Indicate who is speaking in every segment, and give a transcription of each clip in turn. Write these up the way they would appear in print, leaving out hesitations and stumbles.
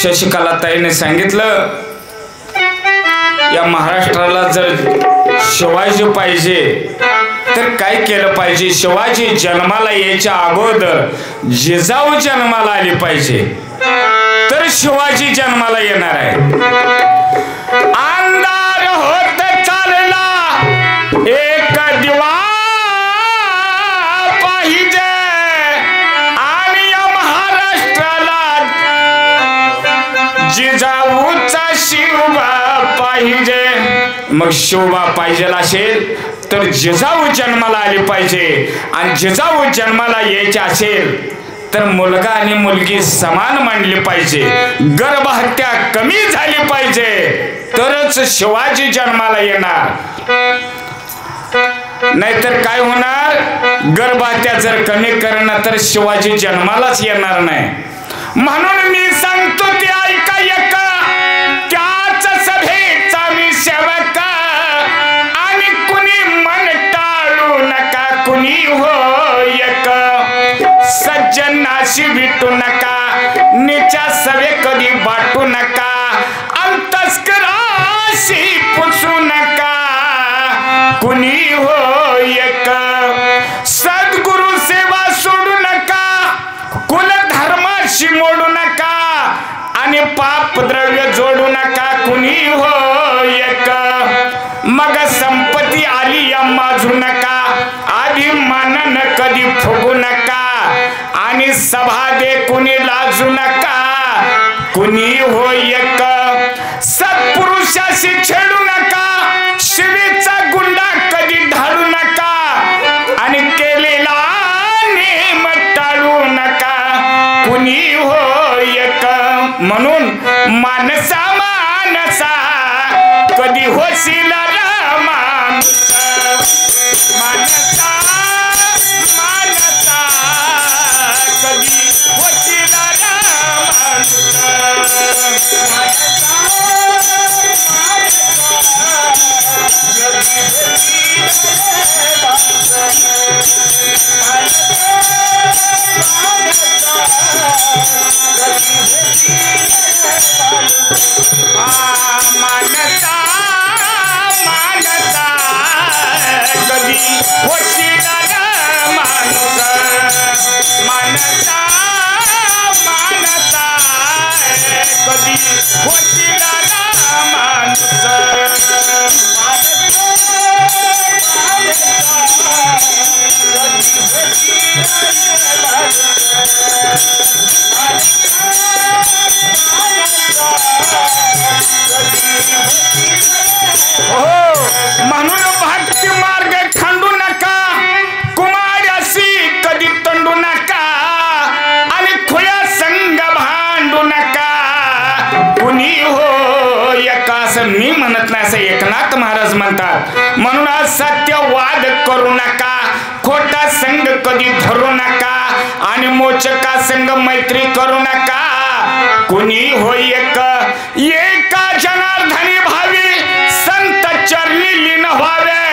Speaker 1: शशिकलाताईने सांगितलं या महाराष्ट्राला जर शिवाजी पाहिजे तर काय केलं पाहिजे? शिवाजी जन्माला यायच्या अगोदर जिजाऊ जन्माला आली पाहिजे तर शिवाजी जन्माला येणार आहे। अंधार होत चालला एक दिवा पाहिजे आणि या महाराष्ट्राला जिजाऊचा शिवबा पाहिजे। मग शिवबा पाहिजे असेल तर जिजाऊ जन्माला आली पाहिजे आणि जिजाऊ जन्माला यायचे असेल तर मुलगा आणि मुलगी समान मानली पाहिजे, गर्भहत्या कमी झाली पाहिजे तरच शिवाजी जन्माला येणार। नाहीतर काय होणार? गर्भहत्या जर कमी करणार तर शिवाजी जन्मालाच येणार नाही। म्हणून मी सांगतो ते ऐका एक, त्याच सभेचा मी सेवक आणि कुणी मन टाळू नका, कुणी हो एक सज्जनाशी भेटू नका, नीच्या सवे कधी बाटू नका, अंतस्कराशी पुसू नका, कुणी हो एक सद्गुरु सेवा सोडू नका, कुल धर्माशी मोडू नका आणि पाप द्रव्य जोडू नका, कुणी हो एक मग संपत्ती आली या माजू नका, अभिमानान कधी फुगू नका आणि सभा दे कुणी लाजू नका, कुणी हो एक सत्पुरुषाशी छेडू नका, शिवीचा गुंडा कधी ढाळू नका आणि केलेला नेम टाळू नका, कुणी हो एक म्हणून मानसा मानसा कधी होशील मानसा मानसा कधी होशील मानसा मानसा कधी होशील माणूस, मानसा मानसा कधी होशील माणूस, म्हणून भक्ती मार्ग खंडू नका, कुमार्याशी कधी तंडू नका आणि खुल्या संग भांडू नका, कुणी हो एका असं मी म्हणत नाही, असं एकनाथ महाराज म्हणतात। म्हणून सत्यवाद करू नका, खोटा संग कधी धरू नका आणि मोचका संग मैत्री करू नका, कुणी हो एक एका जनार्दनी भावी संत चरणी लीन व्हावे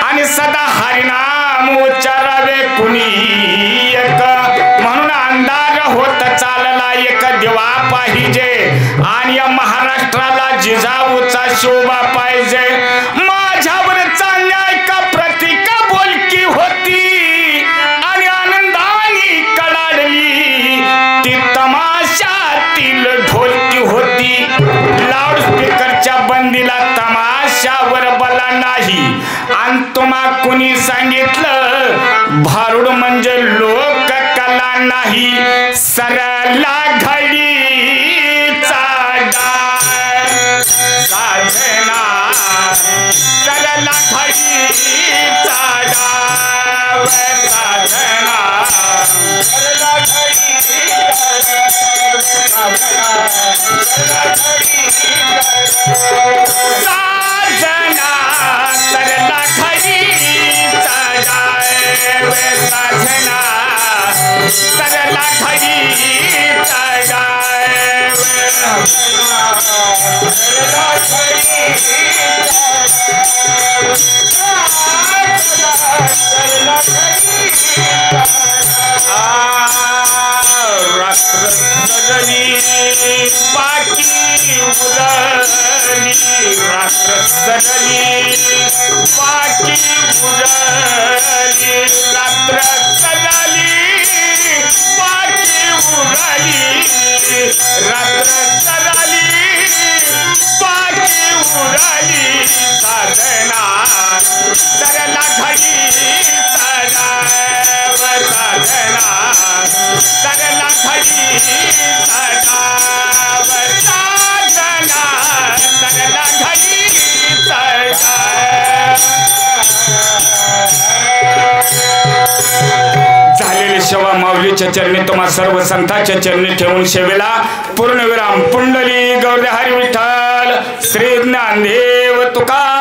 Speaker 1: आणि सदा हरिनाम उच्चारावे, कुणी एक म्हणून अंधार होत चालला एक दिवा पाहिजे आणि या महाराष्ट्राला जिजाऊचा शोभा पाहिजे। माझ्यावर चालल्या का प्रतिका बोलकी होती आणि आनंदाने कडाडली ती तमाशातील ढोलकी होती, लाऊडस्पीकरच्या बंदीला तमाशावर बला नाही आणि तुम्हा कुणी सांगितलं भारूड म्हणजे लोक कला नाही, सरला घडीचा डाळ साधना, सरला घडीचा डाळ साधना, सरला साधना, सरला घडीचा डाळ साधना, सरला घडीचा डाळ, रात्र सेवा माऊलीच्या चरणी तुम्हा सर्व संतांच्या चरणी ठेवून सेवेला पूर्णविराम. पुंडली गौरहरी विठ्ठल श्री ज्ञानदेव तुका